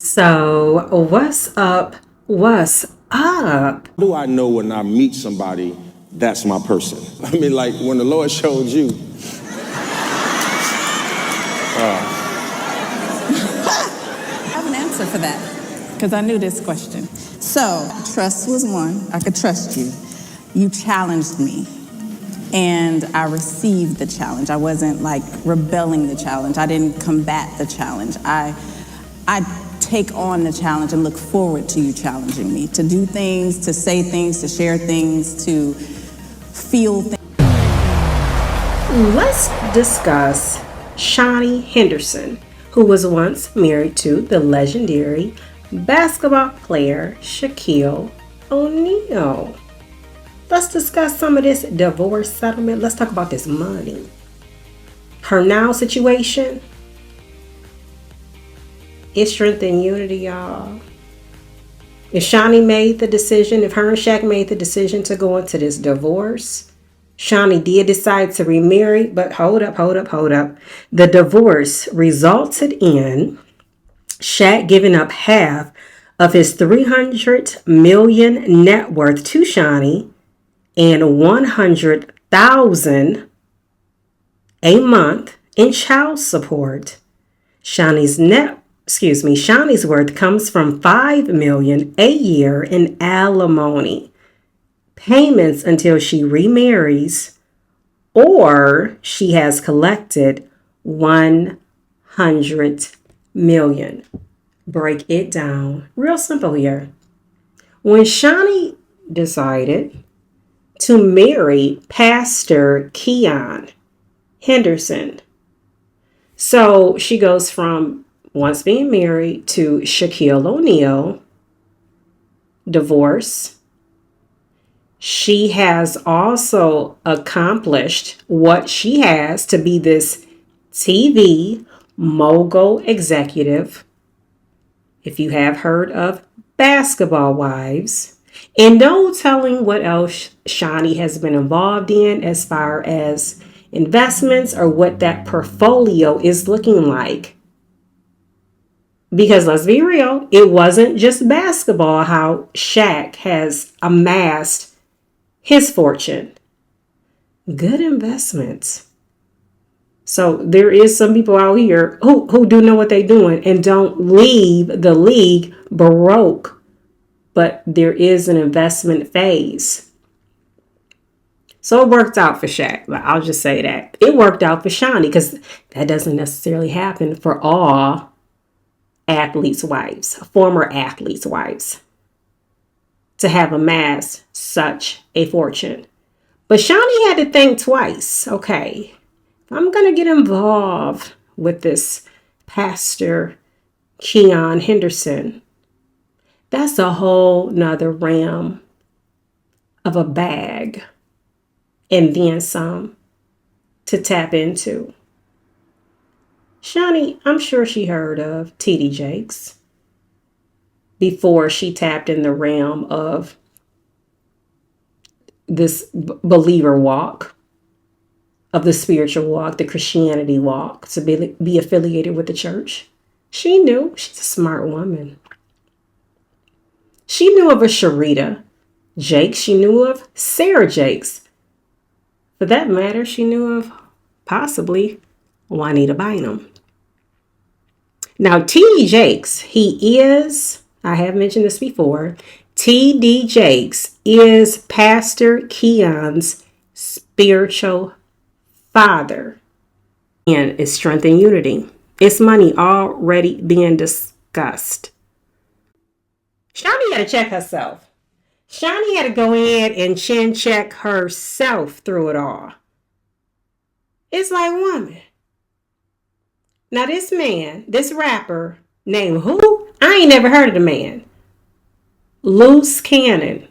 So, what's up? What's up? How do I know when I meet somebody that's my person? I mean, like when the Lord showed you, I have an answer for that because I knew this question. So, trust was one. I could trust you. You challenged me, and I received the challenge. I wasn't like rebelling the challenge. I didn't combat the challenge. I take on the challenge and look forward to you challenging me to do things, to say things, to share things, to feel things. Let's discuss Shaunie Henderson, who was once married to the legendary basketball player Shaquille O'Neal. Let's discuss some of this divorce settlement. Let's talk about this money. Her now situation. It's strength and unity, y'all. If Shaunie made the decision, if her and Shaq made the decision to go into this divorce, Shaunie did decide to remarry, but hold up. The divorce resulted in Shaq giving up half of his $300 million net worth to Shaunie and $100,000 a month in child support. Shaunie's worth comes from $5 million a year in alimony payments until she remarries or she has collected $100 million. Break it down. Real simple here. When Shaunie decided to marry Pastor Keion Henderson, so she goes from once being married to Shaquille O'Neal, divorce. She has also accomplished what she has to be this TV mogul executive. If you have heard of Basketball Wives, and no telling what else Shaunie has been involved in as far as investments or what that portfolio is looking like. Because let's be real, it wasn't just basketball how Shaq has amassed his fortune. Good investments. So there is some people out here who do know what they're doing and don't leave the league broke. But there is an investment phase. So it worked out for Shaq. But I'll just say that. It worked out for Shaunie because that doesn't necessarily happen for all athletes' wives, former athletes' wives, to have amassed such a fortune. But Shaunie had to think twice. Okay, if I'm going to get involved with this Pastor Keion Henderson, that's a whole nother realm of a bag and then some to tap into. Shaunie, I'm sure she heard of T.D. Jakes before she tapped in the realm of this believer walk, of the spiritual walk, the Christianity walk, to be affiliated with the church. She knew. She's a smart woman. She knew of a Sharita Jakes. She knew of Sarah Jakes. For that matter, she knew of possibly Juanita Bynum. Now, T.D. Jakes, I have mentioned this before, T.D. Jakes is Pastor Keion's spiritual father. And it's strength and unity. It's money already being discussed. Shaunie had to check herself. Shaunie had to go in and chin check herself through it all. It's like, woman. Now this man, this rapper named who? I ain't never heard of the man. Luce Cannon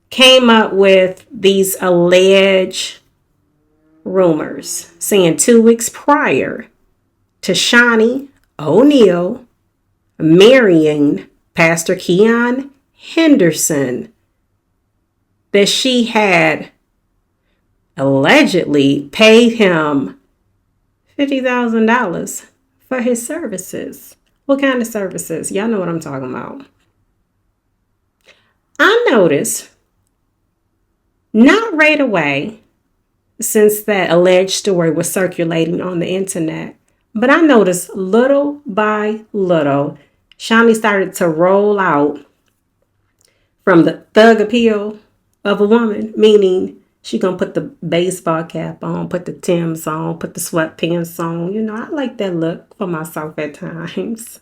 came up with these alleged rumors saying 2 weeks prior to Shaunie O'Neal marrying Pastor Keion Henderson that she had allegedly paid him $50,000 for his services. What kind of services? Y'all know what I'm talking about. I noticed, not right away, since that alleged story was circulating on the internet, but I noticed little by little, Shaunie started to roll out from the thug appeal of a woman, meaning she gonna put the baseball cap on, put the Timbs on, put the sweatpants on. You know, I like that look for myself at times.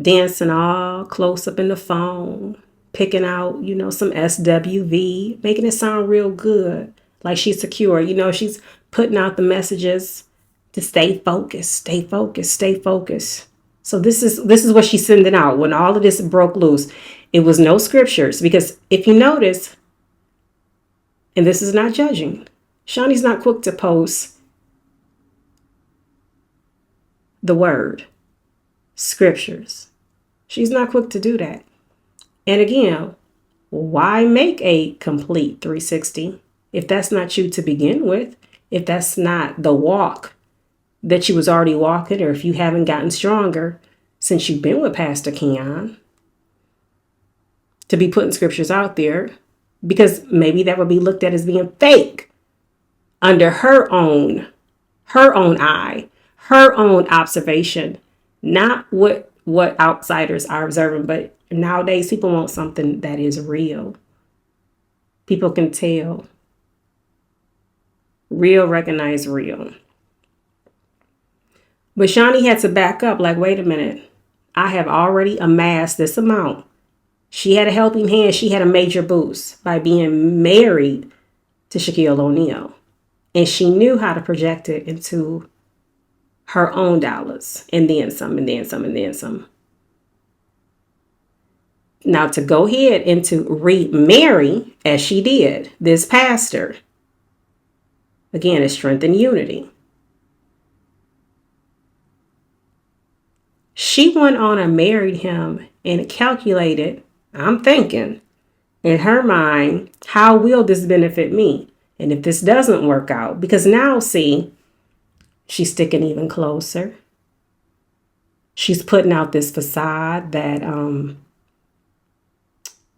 Dancing all close up in the phone, picking out, some SWV, making it sound real good, like she's secure. She's putting out the messages to stay focused, stay focused, stay focused. So this is what she's sending out when all of this broke loose. It was no scriptures, because if you notice, and this is not judging, Shaunie's not quick to post the word, scriptures. She's not quick to do that. And again, why make a complete 360 if that's not you to begin with? If that's not the walk that you was already walking, or if you haven't gotten stronger since you've been with Pastor Keion, to be putting scriptures out there, because maybe that would be looked at as being fake under her own eye, her own observation, not what outsiders are observing. But nowadays people want something that is real. People can tell. Real recognize real. But Shaunie had to back up, like, wait a minute. I have already amassed this amount. She had a helping hand. She had a major boost by being married to Shaquille O'Neal. And she knew how to project it into her own dollars, and then some, and then some, and then some. Now, to go ahead and to remarry, as she did, this pastor, again, is strength and unity. She went on and married him and calculated, I'm thinking, in her mind, how will this benefit me? And if this doesn't work out, because now, see, she's sticking even closer. She's putting out this facade that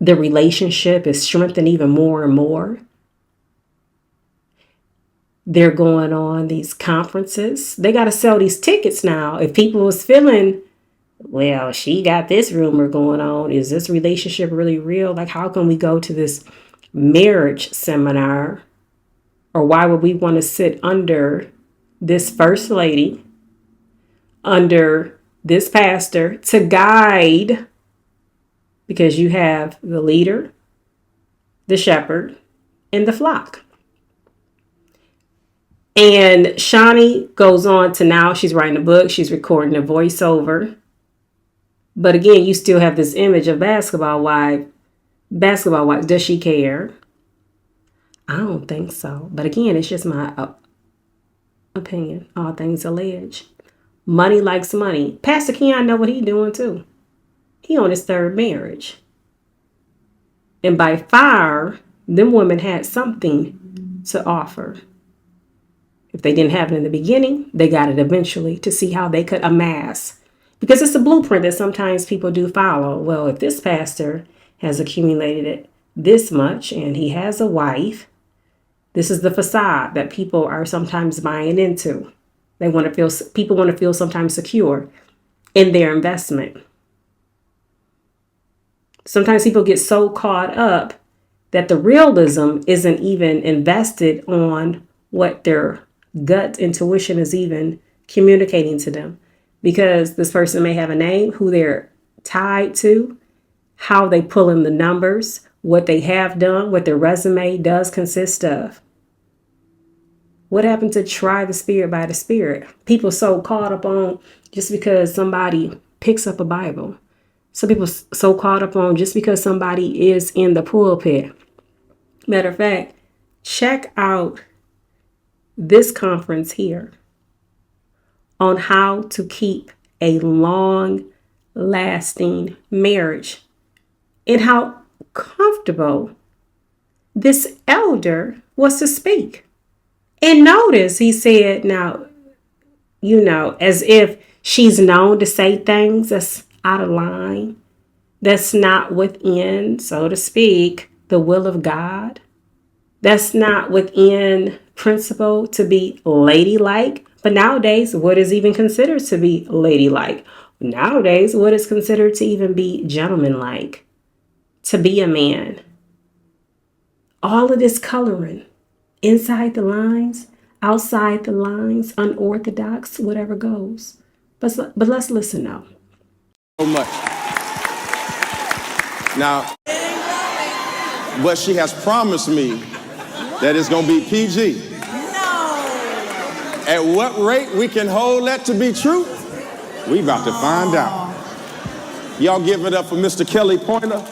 the relationship is strengthened even more and more. They're going on these conferences. They got to sell these tickets now. If people was feeling, well, she got this rumor going on, is this relationship really real? Like, how can we go to this marriage seminar? Or why would we want to sit under this first lady, under this pastor to guide? Because you have the leader, the shepherd, and the flock. And Shaunie goes on to, now she's writing a book, she's recording a voiceover. But again, you still have this image of basketball wife. Basketball wife, does she care? I don't think so. But again, it's just my opinion. All things alleged. Money likes money. Pastor Keion know what he's doing too. He on his third marriage. And by far, them women had something to offer. If they didn't have it in the beginning, they got it eventually to see how they could amass. Because it's a blueprint that sometimes people do follow. Well, if this pastor has accumulated this much and he has a wife, this is the facade that people are sometimes buying into. People want to feel sometimes secure in their investment. Sometimes people get so caught up that the realism isn't even invested on what their gut intuition is even communicating to them. Because this person may have a name, who they're tied to, how they pull in the numbers, what they have done, what their resume does consist of. What happened to try the spirit by the spirit? People so caught up on just because somebody picks up a Bible. Some people so caught up on just because somebody is in the pulpit. Matter of fact, check out this conference here on how to keep a long-lasting marriage and how comfortable this elder was to speak. And notice he said, now, as if She's known to say things that's out of line, that's not within, so to speak, the will of God. That's not within principle to be ladylike. But nowadays, what is even considered to be ladylike? Nowadays, what is considered to even be gentlemanlike? To be a man. All of this coloring, inside the lines, outside the lines, unorthodox, whatever goes. But let's listen now. So much. Now, but she has promised me that it's gonna be PG. At what rate we can hold that to be true, we about to find out. Y'all give it up for Mr. Kelly Pointer.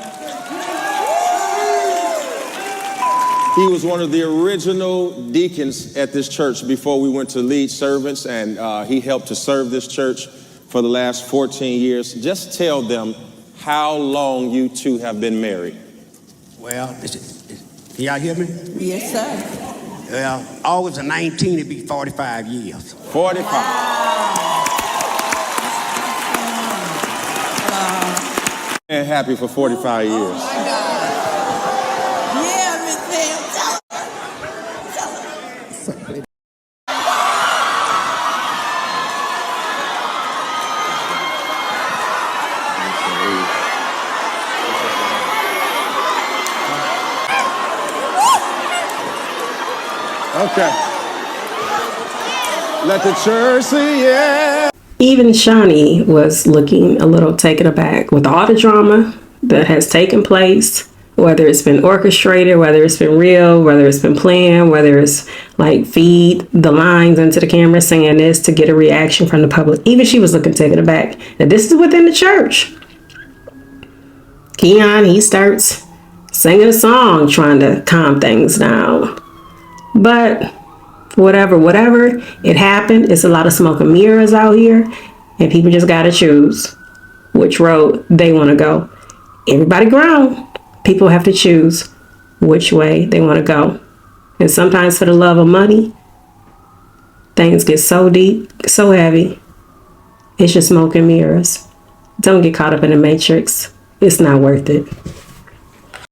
He was one of the original deacons at this church before we went to lead servants, and he helped to serve this church for the last 14 years. Just tell them how long you two have been married. Well, can y'all hear me? Yes, sir. Well, August the 19th, it'd be 45 years. 45. And happy for 45 years. Oh my God. Yeah, Miss Pam, tell her. Okay. Let the church see, yeah. Even Shaunie was looking a little taken aback with all the drama that has taken place, whether it's been orchestrated, whether it's been real, whether it's been planned, whether it's like feed the lines into the camera saying this to get a reaction from the public. Even she was looking taken aback. Now this is within the church. Keion, he starts singing a song trying to calm things down. But whatever, it happened. It's a lot of smoke and mirrors out here, and people just got to choose which road they want to go. Everybody grown. People have to choose which way they want to go. And sometimes for the love of money, things get so deep, so heavy. It's just smoke and mirrors. Don't get caught up in the matrix. It's not worth it.